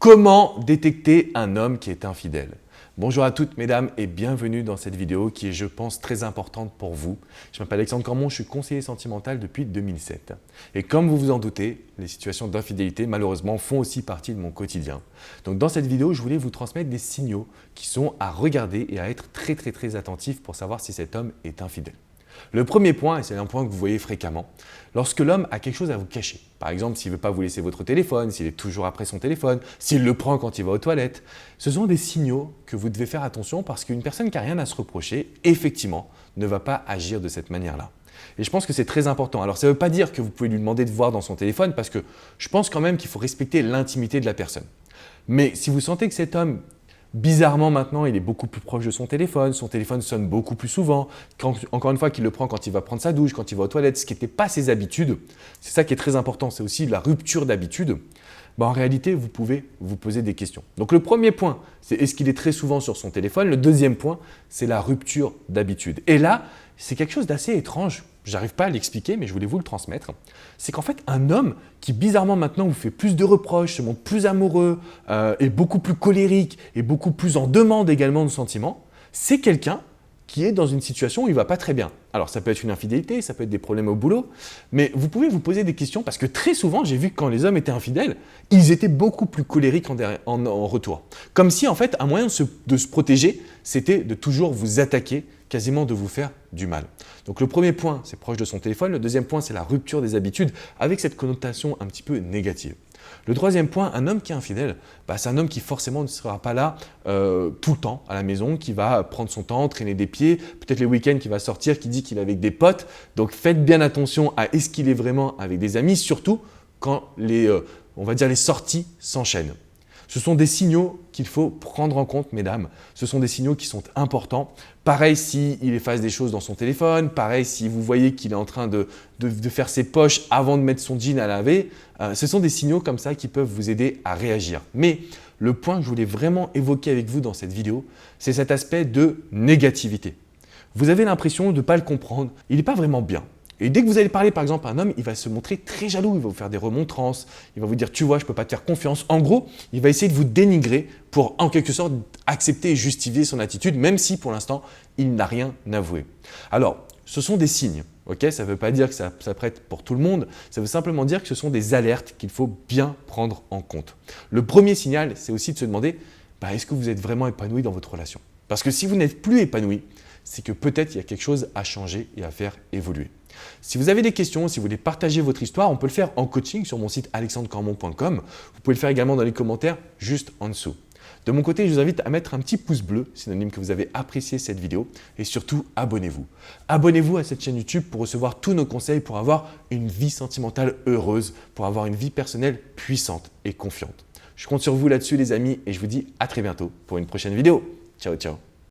Comment détecter un homme qui est infidèle? Bonjour à toutes mesdames et bienvenue dans cette vidéo qui est, je pense, très importante pour vous. Je m'appelle Alexandre Cormon, je suis conseiller sentimental depuis 2007. Et comme vous vous en doutez, les situations d'infidélité, malheureusement, font aussi partie de mon quotidien. Donc dans cette vidéo, je voulais vous transmettre des signaux qui sont à regarder et à être très attentifs pour savoir si cet homme est infidèle. Le premier point, et c'est un point que vous voyez fréquemment, lorsque l'homme a quelque chose à vous cacher, par exemple s'il ne veut pas vous laisser votre téléphone, s'il est toujours après son téléphone, s'il le prend quand il va aux toilettes, ce sont des signaux que vous devez faire attention parce qu'une personne qui n'a rien à se reprocher, effectivement, ne va pas agir de cette manière-là. Et je pense que c'est très important. Alors ça ne veut pas dire que vous pouvez lui demander de voir dans son téléphone parce que je pense quand même qu'il faut respecter l'intimité de la personne. Mais si vous sentez que cet homme, bizarrement maintenant, il est beaucoup plus proche de son téléphone sonne beaucoup plus souvent, encore une fois qu'il le prend quand il va prendre sa douche, quand il va aux toilettes, ce qui n'était pas ses habitudes, c'est ça qui est très important, c'est aussi la rupture d'habitude. En réalité, vous pouvez vous poser des questions. Donc le premier point, c'est est-ce qu'il est très souvent sur son téléphone? Le deuxième point, c'est la rupture d'habitude. Et là, c'est quelque chose d'assez étrange. J'arrive pas à l'expliquer, mais je voulais vous le transmettre. C'est qu'en fait, un homme qui bizarrement maintenant vous fait plus de reproches, se montre plus amoureux, est beaucoup plus colérique et beaucoup plus en demande également de sentiments, c'est quelqu'un qui est dans une situation où il ne va pas très bien. Alors ça peut être une infidélité, ça peut être des problèmes au boulot, mais vous pouvez vous poser des questions parce que très souvent, j'ai vu que quand les hommes étaient infidèles, ils étaient beaucoup plus colériques en retour. Comme si en fait, un moyen de se protéger, c'était de toujours vous attaquer, quasiment de vous faire du mal. Donc le premier point, c'est proche de son téléphone. Le deuxième point, c'est la rupture des habitudes avec cette connotation un petit peu négative. Le troisième point, un homme qui est infidèle, c'est un homme qui forcément ne sera pas là tout le temps à la maison, qui va prendre son temps, traîner des pieds, peut-être les week-ends qui va sortir, qui dit qu'il est avec des potes. Donc faites bien attention à est-ce qu'il est vraiment avec des amis, surtout quand on va dire les sorties s'enchaînent. Ce sont des signaux qu'il faut prendre en compte, mesdames. Ce sont des signaux qui sont importants. Pareil s'il efface des choses dans son téléphone, pareil si vous voyez qu'il est en train de faire ses poches avant de mettre son jean à laver. Ce sont des signaux comme ça qui peuvent vous aider à réagir. Mais le point que je voulais vraiment évoquer avec vous dans cette vidéo, c'est cet aspect de négativité. Vous avez l'impression de ne pas le comprendre. Il n'est pas vraiment bien. Et dès que vous allez parler par exemple à un homme, il va se montrer très jaloux, il va vous faire des remontrances, il va vous dire « tu vois, je ne peux pas te faire confiance ». En gros, il va essayer de vous dénigrer pour en quelque sorte accepter et justifier son attitude, même si pour l'instant, il n'a rien avoué. Alors, ce sont des signes, ok? Ça ne veut pas dire que ça prête pour tout le monde, ça veut simplement dire que ce sont des alertes qu'il faut bien prendre en compte. Le premier signal, c'est aussi de se demander est-ce que vous êtes vraiment épanoui dans votre relation? Parce que si vous n'êtes plus épanoui, c'est que peut-être il y a quelque chose à changer et à faire évoluer. Si vous avez des questions, si vous voulez partager votre histoire, on peut le faire en coaching sur mon site alexandrecormon.com. Vous pouvez le faire également dans les commentaires juste en dessous. De mon côté, je vous invite à mettre un petit pouce bleu, synonyme que vous avez apprécié cette vidéo, et surtout abonnez-vous. Abonnez-vous à cette chaîne YouTube pour recevoir tous nos conseils pour avoir une vie sentimentale heureuse, pour avoir une vie personnelle puissante et confiante. Je compte sur vous là-dessus les amis et je vous dis à très bientôt pour une prochaine vidéo. Ciao, ciao.